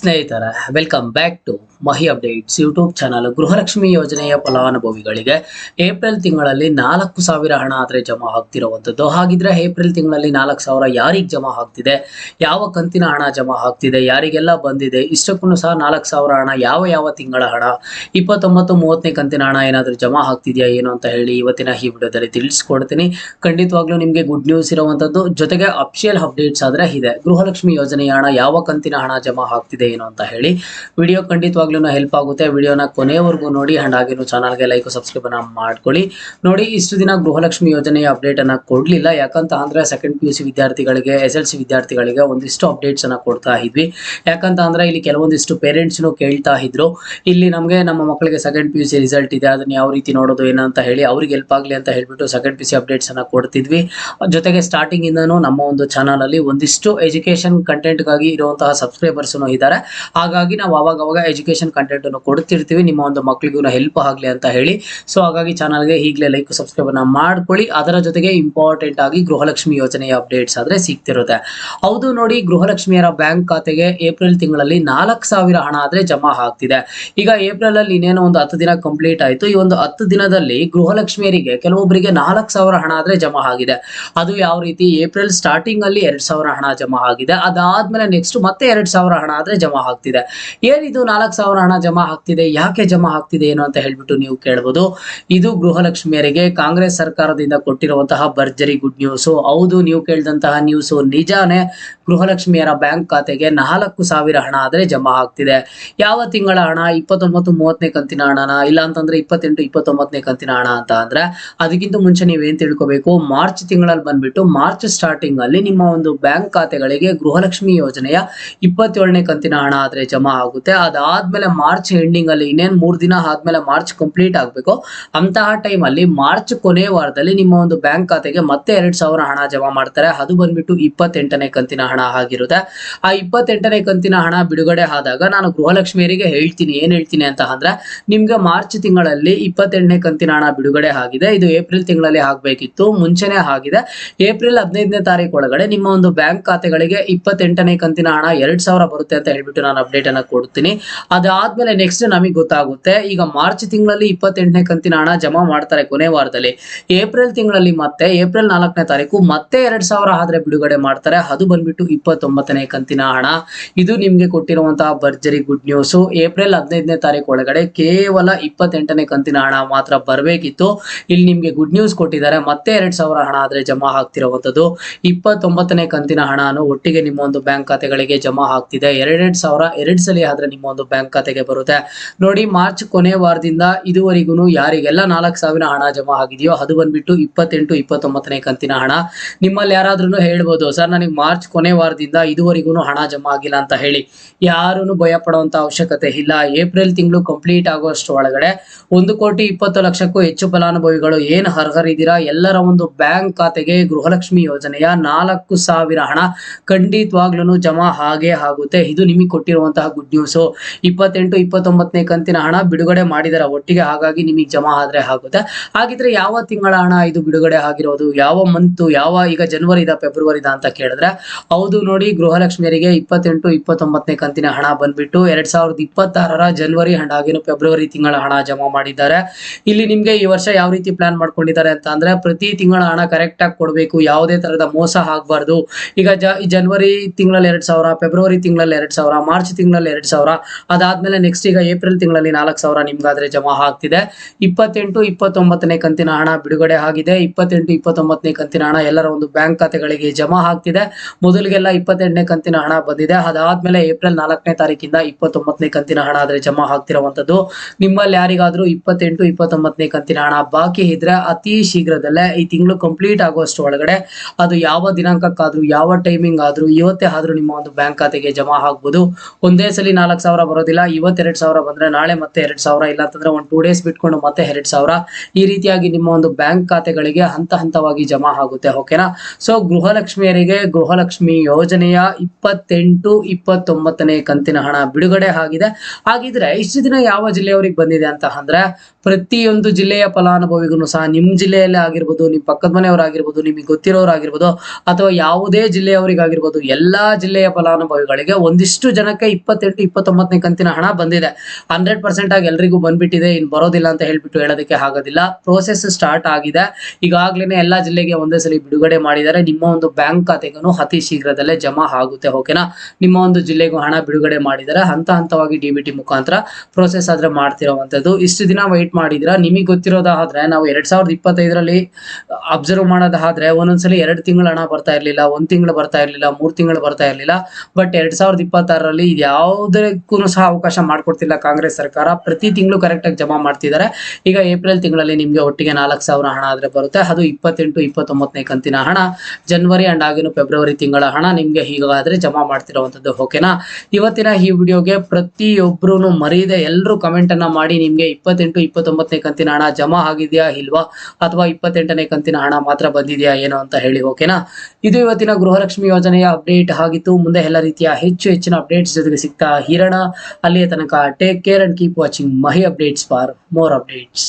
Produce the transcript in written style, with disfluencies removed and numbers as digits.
ಸ್ನೇಹಿತರ welcome back to Mahi updates YouTube channel. Gruhalakshmi ಯೋಜನೆಯ ಫಲಾನುಭವಿಗಳಿಗೆ ಏಪ್ರಿಲ್ ತಿಂಗಳಲ್ಲಿ 4,000 ಹಣ ಆದರೆ ಜಮಾ ಆಗ್ತಿರುವಂಥದ್ದು. ಹಾಗಿದ್ರೆ ಏಪ್ರಿಲ್ ತಿಂಗಳಲ್ಲಿ 4,000 ಯಾರಿಗೆ ಜಮಾ ಆಗ್ತಿದೆ, ಯಾವ ಕಂತಿನ ಹಣ ಜಮಾ ಆಗ್ತಿದೆ, ಯಾರಿಗೆಲ್ಲ ಬಂದಿದೆ, ಇಷ್ಟಕ್ಕೂ ಸಹ 4,000 ಹಣ ಯಾವ ಯಾವ ತಿಂಗಳ ಹಣ, 29, 30ನೇ ಕಂತಿನ ಹಣ ಏನಾದರೂ ಜಮಾ ಆಗ್ತಿದೆಯಾ ಏನು ಅಂತ ಹೇಳಿ ಇವತ್ತಿನ ಈ ವಿಡಿಯೋದಲ್ಲಿ ತಿಳಿಸ್ಕೊಡ್ತೀನಿ. ಖಂಡಿತವಾಗ್ಲೂ ನಿಮಗೆ ಗುಡ್ ನ್ಯೂಸ್ ಇರುವಂಥದ್ದು. ಜೊತೆಗೆ ಅಫಿಷಿಯಲ್ ಅಪ್ಡೇಟ್ಸ್ ಆದ್ರೆ ಇದೆ, ಗೃಹಲಕ್ಷ್ಮಿ ಯೋಜನೆಯ ಹಣ ಯಾವ ಕಂತಿನ ಹಣ ಜಮಾ ಆಗ್ತಿದೆ ಏನು ಅಂತ ಹೇಳಿ. ವಿಡಿಯೋ ಖಂಡಿತವಾಗ್ಲೂ ಹೆಲ್ಪ್ ಆಗುತ್ತೆ. ವಿಡಿಯೋನ ಕೊನೆವರೆಗೂ ನೋಡಿ ಅಂಡ್ ಹಾಗೇನು ಚಾನಲ್ಗೆ ಲೈಕ್ ಸಬ್ಸ್ಕ್ರೈಬ್ ಅನ್ನ ಮಾಡ್ಕೊಳ್ಳಿ. ನೋಡಿ, ಇಷ್ಟು ದಿನ ಗೃಹಲಕ್ಷ್ಮಿ ಯೋಜನೆಯ ಅಪ್ಡೇಟ್ ಅನ್ನ ಕೊಡ್ಲಿಲ್ಲ. ಯಾಕಂತ ಅಂದ್ರೆ ಸೆಕೆಂಡ್ PUC ವಿದ್ಯಾರ್ಥಿಗಳಿಗೆ, SLC ವಿದ್ಯಾರ್ಥಿಗಳಿಗೆ ಒಂದಿಷ್ಟು ಅಪ್ಡೇಟ್ಸ್ ಅನ್ನ ಕೊಡ್ತಾ ಇದ್ವಿ. ಯಾಕಂತ ಅಂದ್ರೆ ಇಲ್ಲಿ ಕೆಲವೊಂದಿಷ್ಟು ಪೇರೆಂಟ್ಸ್ ಕೇಳ್ತಾ ಇದ್ರು, ಇಲ್ಲಿ ನಮಗೆ ನಮ್ಮ ಮಕ್ಕಳಿಗೆ ಸೆಕೆಂಡ್ PUC ರಿಸಲ್ಟ್ ಇದೆ, ಅದನ್ನ ಯಾವ ರೀತಿ ನೋಡೋದು ಏನೋ ಅಂತ ಹೇಳಿ ಅವ್ರಿಗೆ ಹೆಲ್ಪ್ ಆಗ್ಲಿ ಅಂತ ಹೇಳ್ಬಿಟ್ಟು ಸೆಕೆಂಡ್ PUC ಅಪ್ಡೇಟ್ಸ್ ಅನ್ನ ಕೊಡ್ತಿದ್ವಿ. ಜೊತೆಗೆ ಸ್ಟಾರ್ಟಿಂಗ್ ಇಂದನೂ ನಮ್ಮ ಒಂದು ಚಾನಲ್ ಅಲ್ಲಿ ಒಂದಿಷ್ಟು ಎಜುಕೇಶನ್ ಕಂಟೆಂಟ್ ಗಾಗಿ ಇರುವಂತಹ ಸಬ್ಸ್ಕ್ರೈಬರ್ಸ್ ಇದ್ದಾರೆ. ಹಾಗಾಗಿ ನಾವು ಅವಾಗ ಎಜುಕೇಶನ್ ಕಂಟೆಂಟ್ ಅನ್ನು ಕೊಡ್ತಿರ್ತೀವಿ, ನಿಮ್ಮ ಒಂದು ಮಕ್ಕಳಿಗೂ ಹೆಲ್ಪ್ ಆಗಲಿ ಅಂತ ಹೇಳಿ. ಸೊ ಹಾಗಾಗಿ ಚಾನಲ್ಗೆ ಈಗಲೇ ಲೈಕ್ ಸಬ್ಸ್ಕ್ರೈಬ್ ಅನ್ನ ಮಾಡ್ಕೊಳ್ಳಿ. ಅದರ ಜೊತೆಗೆ ಇಂಪಾರ್ಟೆಂಟ್ ಆಗಿ ಗೃಹಲಕ್ಷ್ಮಿ ಯೋಜನೆಯ ಅಪ್ಡೇಟ್ಸ್ ಆದ್ರೆ ಸಿಗ್ತಿರುತ್ತೆ. ಹೌದು ನೋಡಿ, ಗೃಹಲಕ್ಷ್ಮಿಯರ ಬ್ಯಾಂಕ್ ಖಾತೆಗೆ ಏಪ್ರಿಲ್ ತಿಂಗಳಲ್ಲಿ 4,000 ಹಣ ಆದ್ರೆ ಜಮಾ ಆಗ್ತಿದೆ. ಈಗ ಏಪ್ರಿಲ್ ಅಲ್ಲಿ ಇನ್ನೇನೋ ಒಂದು 10 ದಿನ ಕಂಪ್ಲೀಟ್ ಆಯ್ತು. ಈ ಒಂದು 10 ದಿನದಲ್ಲಿ ಗೃಹಲಕ್ಷ್ಮಿಯರಿಗೆ ಕೆಲವೊಬ್ಬರಿಗೆ 4,000 ಹಣ ಆದ್ರೆ ಜಮಾ ಆಗಿದೆ. ಅದು ಯಾವ ರೀತಿ, ಏಪ್ರಿಲ್ ಸ್ಟಾರ್ಟಿಂಗ್ ಅಲ್ಲಿ 2,000 ಹಣ ಜಮಾ ಆಗಿದೆ. ಅದಾದ್ಮೇಲೆ ನೆಕ್ಸ್ಟ್ ಮತ್ತೆ 2,000 ಹಣ ಆದ್ರೆ ಜಮಾ ಆಗ್ತಿದೆ. ಏನಿದು 4,000 ಹಣ ಜಮಾ ಆಗ್ತಿದೆ, ಯಾಕೆ ಜಮಾ ಆಗ್ತಿದೆ ಏನು ಅಂತ ಹೇಳ್ಬಿಟ್ಟು ನೀವು ಕೇಳಬಹುದು. ಇದು ಗೃಹಲಕ್ಷ್ಮಿಯರಿಗೆ ಕಾಂಗ್ರೆಸ್ ಸರ್ಕಾರದಿಂದ ಕೊಟ್ಟಿರುವಂತಹ ಭರ್ಜರಿ ಗುಡ್ ನ್ಯೂಸ್. ಹೌದು, ನೀವು ಕೇಳಿದಂತಹ ನ್ಯೂಸ್ ನಿಜಾನೇ. ಗೃಹಲಕ್ಷ್ಮಿಯರ ಬ್ಯಾಂಕ್ ಖಾತೆಗೆ 4,000 ಹಣ ಆದ್ರೆ ಜಮಾ ಆಗ್ತಿದೆ. ಯಾವ ತಿಂಗಳ ಹಣ? 29, 30ನೇ ಕಂತಿನ ಹಣನ, ಇಲ್ಲ ಅಂತಂದ್ರೆ 28, 29ನೇ ಕಂತಿನ ಹಣ ಅಂತ ಅಂದ್ರೆ ಅದಕ್ಕಿಂತ ಮುಂಚೆ ನೀವೇನ್ ತಿಳ್ಕೋಬೇಕು, ಮಾರ್ಚ್ ತಿಂಗಳಲ್ಲಿ ಬಂದ್ಬಿಟ್ಟು ಮಾರ್ಚ್ ಸ್ಟಾರ್ಟಿಂಗ್ ಅಲ್ಲಿ ನಿಮ್ಮ ಒಂದು ಬ್ಯಾಂಕ್ ಖಾತೆಗಳಿಗೆ ಗೃಹಲಕ್ಷ್ಮಿ ಯೋಜನೆಯ 27ನೇ ಕಂತಿನ ಹಣ ಆದ್ರೆ ಜಮಾ ಆಗುತ್ತೆ. ಅದಾದ್ಮೇಲೆ ಮಾರ್ಚ್ ಎಂಡಿಂಗ್ ಅಲ್ಲಿ ಇನ್ನೇನ್ 3 ದಿನ ಆದ್ಮೇಲೆ ಮಾರ್ಚ್ ಕಂಪ್ಲೀಟ್ ಆಗ್ಬೇಕು. ಅಂತಹ ಟೈಮ್ ಅಲ್ಲಿ ಮಾರ್ಚ್ ಕೊನೆ ವಾರದಲ್ಲಿ ನಿಮ್ಮ ಒಂದು ಬ್ಯಾಂಕ್ ಖಾತೆಗೆ ಮತ್ತೆ 2,000 ಹಣ ಜಮಾ ಮಾಡ್ತಾರೆ. ಅದು ಬಂದ್ಬಿಟ್ಟು 28ನೇ ಕಂತಿನ ಹಣ ಆಗಿರುತ್ತೆ. ಆ 28ನೇ ಕಂತಿನ ಹಣ ಬಿಡುಗಡೆ ಆದಾಗ ನಾನು ಗೃಹಲಕ್ಷ್ಮಿಯರಿಗೆ ಹೇಳ್ತೀನಿ, ಏನ್ ಹೇಳ್ತೀನಿ ಅಂತ ಅಂದ್ರೆ, ನಿಮ್ಗೆ ಮಾರ್ಚ್ ತಿಂಗಳಲ್ಲಿ 28ನೇ ಕಂತಿನ ಹಣ ಬಿಡುಗಡೆ ಆಗಿದೆ. ಇದು ಏಪ್ರಿಲ್ ತಿಂಗಳಲ್ಲಿ ಆಗ್ಬೇಕಿತ್ತು, ಮುಂಚೆನೆ ಆಗಿದೆ. ಏಪ್ರಿಲ್ 15ನೇ ತಾರೀಕು ಒಳಗಡೆ ನಿಮ್ಮ ಒಂದು ಬ್ಯಾಂಕ್ ಖಾತೆಗಳಿಗೆ 28ನೇ ಕಂತಿನ ಹಣ 2,000 ಬರುತ್ತೆ ಅಂತ ಹೇಳ್ಬಿಟ್ಟು ನಾನು ಅಪ್ಡೇಟ್ ಅನ್ನ ಕೊಡ್ತೀನಿ. ಅದಾದ್ಮೇಲೆ ನೆಕ್ಸ್ಟ್ ನಮಗೆ ಗೊತ್ತಾಗುತ್ತೆ, ಈಗ ಮಾರ್ಚ್ ತಿಂಗಳಲ್ಲಿ 28ನೇ ಕಂತಿನ ಹಣ ಜಮಾ ಮಾಡ್ತಾರೆ ಕೊನೆ ವಾರದಲ್ಲಿ. ಏಪ್ರಿಲ್ ತಿಂಗಳಲ್ಲಿ ಮತ್ತೆ ಏಪ್ರಿಲ್ 4ನೇ ತಾರೀಕು ಮತ್ತೆ 2,000 ಆದ್ರೆ ಬಿಡುಗಡೆ ಮಾಡ್ತಾರೆ. ಅದು ಬಂದ್ಬಿಟ್ಟು 29ನೇ ಕಂತಿನ ಹಣ. ಇದು ನಿಮ್ಗೆ ಕೊಟ್ಟಿರುವಂತಹ ಭರ್ಜರಿ ಗುಡ್ ನ್ಯೂಸ್. ಏಪ್ರಿಲ್ 15ನೇ ತಾರೀಕು ಒಳಗಡೆ ಕೇವಲ 28ನೇ ಕಂತಿನ ಹಣ ಮಾತ್ರ ಬರಬೇಕಿತ್ತು. ಇಲ್ಲಿ ನಿಮ್ಗೆ ಗುಡ್ ನ್ಯೂಸ್ ಕೊಟ್ಟಿದ್ದಾರೆ, ಮತ್ತೆ 2,000 ಹಣ ಆದ್ರೆ ಜಮಾ ಆಗ್ತಿರುವಂತದ್ದು. 29ನೇ ಕಂತಿನ ಹಣನು ಒಟ್ಟಿಗೆ ನಿಮ್ಮ ಒಂದು ಬ್ಯಾಂಕ್ ಖಾತೆಗಳಿಗೆ ಜಮಾ ಆಗ್ತಿದೆ. 2,000 2 ಸಲ ಆದ್ರೆ ನಿಮ್ಮ ಒಂದು ಬ್ಯಾಂಕ್ ಖಾತೆಗೆ ಬರುತ್ತೆ. ನೋಡಿ, ಮಾರ್ಚ್ ಕೊನೆ ವಾರದಿಂದ ಇದುವರೆಗೂ ಯಾರಿಗೆಲ್ಲ 4,000 ಹಣ ಜಮಾ ಆಗಿದೆಯೋ ಅದು ಬಂದ್ಬಿಟ್ಟು 28, 29ನೇ ಕಂತಿನ ಹಣ. ನಿಮ್ಮಲ್ಲಿ ಯಾರಾದ್ರೂ ಹೇಳ್ಬೋದು, ಸರ್ ನನಗೆ ಮಾರ್ಚ್ ಕೊನೆ ವಾರದಿಂದ ಇದುವರೆಗೂ ಹಣ ಜಮಾ ಆಗಿಲ್ಲ ಅಂತ ಹೇಳಿ. ಯಾರೂ ಭಯ ಪಡುವಂತ ಅವಶ್ಯಕತೆ ಇಲ್ಲ. ಏಪ್ರಿಲ್ ತಿಂಗಳು ಕಂಪ್ಲೀಟ್ ಆಗುವಷ್ಟು ಒಳಗಡೆ 1,20,00,000ಕ್ಕೂ ಹೆಚ್ಚು ಫಲಾನುಭವಿಗಳು ಏನ್ ಅರ್ಹರಿದ್ದೀರಾ ಎಲ್ಲರ ಒಂದು ಬ್ಯಾಂಕ್ ಖಾತೆಗೆ ಗೃಹಲಕ್ಷ್ಮಿ ಯೋಜನೆಯ 4,000 ಹಣ ಖಂಡಿತವಾಗ್ಲೂ ಜಮಾ ಹಾಗೆ ಆಗುತ್ತೆ. ಇದು ನಿಮಗೆ ಕೊಟ್ಟಿರುವಂತಹ ಗುಡ್ ನ್ಯೂಸ್. 28, 29ನೇ ಕಂತಿನ ಹಣ ಬಿಡುಗಡೆ ಮಾಡಿದಾರೆ ಒಟ್ಟಿಗೆ, ಹಾಗಾಗಿ ನಿಮಗೆ ಜಮಾ ಆದ್ರೆ ಆಗುತ್ತೆ. ಹಾಗಿದ್ರೆ ಯಾವ ತಿಂಗಳ ಹಣ ಇದು ಬಿಡುಗಡೆ ಆಗಿರೋದು, ಯಾವ ಮಂತ್, ಯಾವ, ಈಗ ಜನವರಿ ಇದ ಫೆಬ್ರವರಿ ಅಂತ ಕೇಳಿದ್ರೆ, ಹೌದು ನೋಡಿ, ಗೃಹಲಕ್ಷ್ಮಿಯರಿಗೆ 28, 29ನೇ ಕಂತಿನ ಹಣ ಬಂದ್ಬಿಟ್ಟು 2026ರ ಜನವರಿ ಅಂಡ್ ಹಾಗೇನು ಫೆಬ್ರವರಿ ತಿಂಗಳ ಹಣ ಜಮಾ ಮಾಡಿದ್ದಾರೆ. ಇಲ್ಲಿ ನಿಮ್ಗೆ ಈ ವರ್ಷ ಯಾವ ರೀತಿ ಪ್ಲಾನ್ ಮಾಡ್ಕೊಂಡಿದ್ದಾರೆ ಅಂತ ಅಂದ್ರೆ, ಪ್ರತಿ ತಿಂಗಳ ಹಣ ಕರೆಕ್ಟ್ ಆಗಿ ಕೊಡಬೇಕು, ಯಾವುದೇ ತರದ ಮೋಸ ಆಗ್ಬಾರ್ದು. ಈಗ ಜನವರಿ ತಿಂಗಳಲ್ಲಿ 2,000, ಫೆಬ್ರವರಿ ತಿಂಗಳಲ್ಲಿ 2,000, ಮಾರ್ಚ್ ತಿಂಗಳಲ್ಲಿ 2,000, ಅದಾದ್ಮೇಲೆ ನೆಕ್ಸ್ಟ್ ಈಗ ಏಪ್ರಿಲ್ ತಿಂಗಳಲ್ಲಿ 4,000 ನಿಮ್ಗಾದ್ರೆ ಜಮಾ ಆಗ್ತಿದೆ. 28, 29ನೇ ಕಂತಿನ ಹಣ ಬಿಡುಗಡೆ ಆಗಿದೆ. 28, 29ನೇ ಕಂತಿನ ಹಣ ಎಲ್ಲರ ಒಂದು ಬ್ಯಾಂಕ್ ಖಾತೆಗಳಿಗೆ ಜಮಾ ಆಗ್ತಿದೆ. ಮೊದಲಿಗೆಲ್ಲ 28ನೇ ಕಂತಿನ ಹಣ ಬಂದಿದೆ. ಅದಾದ್ಮೇಲೆ ಏಪ್ರಿಲ್ 4ನೇ ತಾರೀಕಿಂದ 29ನೇ ಕಂತಿನ ಹಣ ಆದ್ರೆ ಜಮಾ ಆಗ್ತಿರುವಂತದ್ದು. ನಿಮ್ಮಲ್ಲಿ ಯಾರಿಗಾದ್ರೂ 28, 29ನೇ ಕಂತಿನ ಹಣ ಬಾಕಿ ಇದ್ರೆ ಅತಿ ಶೀಘ್ರದಲ್ಲೇ ಈ ತಿಂಗಳು ಕಂಪ್ಲೀಟ್ ಆಗುವಷ್ಟು ಒಳಗಡೆ, ಅದು ಯಾವ ದಿನಾಂಕಕ್ಕಾದ್ರೂ, ಯಾವ ಟೈಮಿಂಗ್ ಆದ್ರೂ, ಇವತ್ತೇ ಆದ್ರೂ ನಿಮ್ಮ ಒಂದು ಬ್ಯಾಂಕ್ ಖಾತೆಗೆ ಜಮಾ ಆಗ್ಬೋದು. ಒಂದೇ ಸಲ 4,000 ಬರೋದಿಲ್ಲ. ಇವತ್ತು 2,000 ಬಂದ್ರೆ ನಾಳೆ ಮತ್ತೆ 2,000, ಇಲ್ಲ ಅಂತಂದ್ರೆ ಒಂದು 2 ಡೇಸ್ ಬಿಟ್ಕೊಂಡು ಮತ್ತೆ 2,000, ಈ ರೀತಿಯಾಗಿ ನಿಮ್ಮ ಒಂದು ಬ್ಯಾಂಕ್ ಖಾತೆಗಳಿಗೆ ಹಂತ ಹಂತವಾಗಿ ಜಮಾ ಆಗುತ್ತೆ. ಓಕೆನಾ? ಸೊ ಗೃಹಲಕ್ಷ್ಮಿಯರಿಗೆ ಗೃಹಲಕ್ಷ್ಮಿ ಯೋಜನೆಯ 28, 29ನೇ ಕಂತಿನ ಹಣ ಬಿಡುಗಡೆ ಆಗಿದೆ. ಹಾಗಿದ್ರೆ ಇಷ್ಟು ದಿನ ಯಾವ ಜಿಲ್ಲೆಯವರಿಗೆ ಬಂದಿದೆ ಅಂತ ಅಂದ್ರೆ, ಪ್ರತಿಯೊಂದು ಜಿಲ್ಲೆಯ ಫಲಾನುಭವಿಗೂ ಸಹ, ನಿಮ್ ಜಿಲ್ಲೆಯಲ್ಲೇ ಆಗಿರ್ಬೋದು, ನಿಮ್ ಪಕ್ಕದ ಮನೆಯವರಾಗಿರ್ಬೋದು, ನಿಮಗೆ ಗೊತ್ತಿರೋರಾಗಿರ್ಬೋದು, ಅಥವಾ ಯಾವುದೇ ಜಿಲ್ಲೆಯವರಿಗಾಗಿರ್ಬೋದು, ಎಲ್ಲಾ ಜಿಲ್ಲೆಯ ಫಲಾನುಭವಿಗಳಿಗೆ ಒಂದಿಷ್ಟು ಜನಕ್ಕೆ 28, 29ನೇ ಕಂತಿನ ಹಣ ಬಂದಿದೆ. 100% ಆಗಿ ಎಲ್ರಿಗೂ ಬಂದ್ಬಿಟ್ಟಿದೆ, ಇನ್ನು ಬರೋದಿಲ್ಲ ಅಂತ ಹೇಳ್ಬಿಟ್ಟು ಹೇಳೋದಕ್ಕೆ ಆಗೋದಿಲ್ಲ. ಪ್ರೋಸೆಸ್ ಸ್ಟಾರ್ಟ್ ಆಗಿದೆ. ಈಗಾಗ್ಲೇನೆ ಎಲ್ಲಾ ಜಿಲ್ಲೆಗೆ ಒಂದೇ ಸಲ ಬಿಡುಗಡೆ ಮಾಡಿದ್ದಾರೆ. ನಿಮ್ಮ ಒಂದು ಬ್ಯಾಂಕ್ ಖಾತೆಗೂ ಅತಿ ಶೀಘ್ರದಲ್ಲೇ ಜಮಾ ಆಗುತ್ತೆ. ಓಕೆನಾ, ನಿಮ್ಮ ಒಂದು ಜಿಲ್ಲೆಗೂ ಹಣ ಬಿಡುಗಡೆ ಮಾಡಿದ್ದಾರೆ. ಹಂತವಾಗಿ ಡಿ.ಬಿ.ಟಿ ಮುಖಾಂತರ ಪ್ರೋಸೆಸ್ ಆದ್ರೆ ಮಾಡ್ತಿರೋವಂಥದ್ದು. ಇಷ್ಟು ದಿನ ವೈಟ್ ಮಾಡಿದ್ರ, ನಿಮಗೆ ಗೊತ್ತಿರೋದಾದ್ರೆ ನಾವು 2025ರಲ್ಲಿ ಅಬ್ಸರ್ವ್ ಮಾಡೋದಾದ್ರೆ ಒಂದೊಂದ್ಸಲಿ 2 ತಿಂಗಳು ಹಣ ಬರ್ತಾ ಇರ್ಲಿಲ್ಲ, 1 ತಿಂಗಳು ಬರ್ತಾ ಇರ್ಲಿಲ್ಲ, 3 ತಿಂಗಳು ಬರ್ತಾ ಇರ್ಲಿಲ್ಲ. ಬಟ್ 2026ರಲ್ಲಿ ಇದು ಯಾವುದಕ್ಕೂ ಸಹ ಅವಕಾಶ ಮಾಡ್ಕೊಡ್ತಿಲ್ಲ ಕಾಂಗ್ರೆಸ್ ಸರ್ಕಾರ. ಪ್ರತಿ ತಿಂಗಳು ಕರೆಕ್ಟ್ ಆಗಿ ಜಮಾ ಮಾಡ್ತಿದ್ದಾರೆ. ಈಗ ಏಪ್ರಿಲ್ ತಿಂಗಳಲ್ಲಿ ನಿಮ್ಗೆ ಒಟ್ಟಿಗೆ 4,000 ಹಣ ಆದ್ರೆ ಬರುತ್ತೆ. ಅದು 28, 29ನೇ ಕಂತಿನ ಹಣ, ಜನವರಿ ಅಂಡ್ ಆಗಿನ ಫೆಬ್ರವರಿ ತಿಂಗಳ ಹಣ ನಿಮ್ಗೆ ಹೀಗಾದ್ರೆ ಜಮಾ ಮಾಡ್ತಿರುವಂತದ್ದು. ಓಕೆನಾ, ಇವತ್ತಿನ ಈ ವಿಡಿಯೋಗೆ ಪ್ರತಿಯೊಬ್ರು ಮರೀದೆ ಎಲ್ಲರೂ ಕಮೆಂಟ್ ಅನ್ನ ಮಾಡಿ ನಿಮ್ಗೆ 28, 29ನೇ ಕಂತಿನ ಹಣ ಜಮಾ ಆಗಿದೆಯಾ ಇಲ್ವಾ, ಅಥವಾ 28ನೇ ಕಂತಿನ ಹಣ ಮಾತ್ರ ಬಂದಿದೆಯಾ ಏನೋ ಅಂತ ಹೇಳಿ. ಓಕೆನಾ, ಇದು ಇವತ್ತಿನ ಗೃಹಲಕ್ಷ್ಮಿ ಯೋಜನೆಯ ಅಪ್ಡೇಟ್ ಆಗಿತ್ತು. ಮುಂದೆ ಎಲ್ಲ ರೀತಿಯ ಹೆಚ್ಚಿನ ಅಪ್ಡೇಟ್ಸ್ ಜೊತೆಗೆ ಸಿಗ್ತಾ ಇರೋಣ. ಅಲ್ಲಿಯ ತನಕ take care and keep watching Mahi updates for more updates.